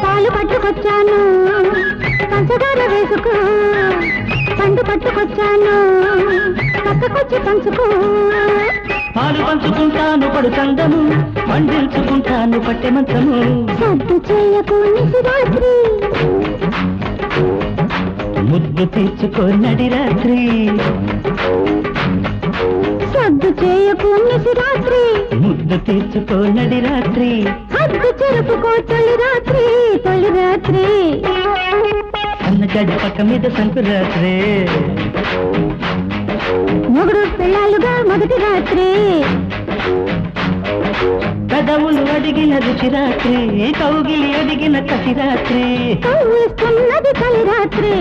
పాలు పట్టుకొచ్చాను పంచదార వేసుకో, పండు పట్టుకొచ్చాను పక్కకొచ్చి పంచుకో. పాలు పంచుకుంటాను పడు చందము, పండించుకుంటాను పట్టె మంచము. సద్దు చేయకు నిశిరాత్రి, ముద్దు తీర్చుకో నడి రాత్రి. సద్దు చేయకు నిశిరాత్రి, ముద్దు తీర్చుకో నడి రాత్రి. హద్దు చెరుపుకో తొలి రాత్రి, తొలి రాత్రి. అన్నగడ్డ పక్క మీద సంకురాత్రి, మొగుడు పిల్లలుగా మొదటి రాత్రి. కదవులు అడిగిన రుచి రాత్రి, కౌగిలి అడిగిన కసి రాత్రి. కవ్విస్తున్నది తొలి రాత్రి.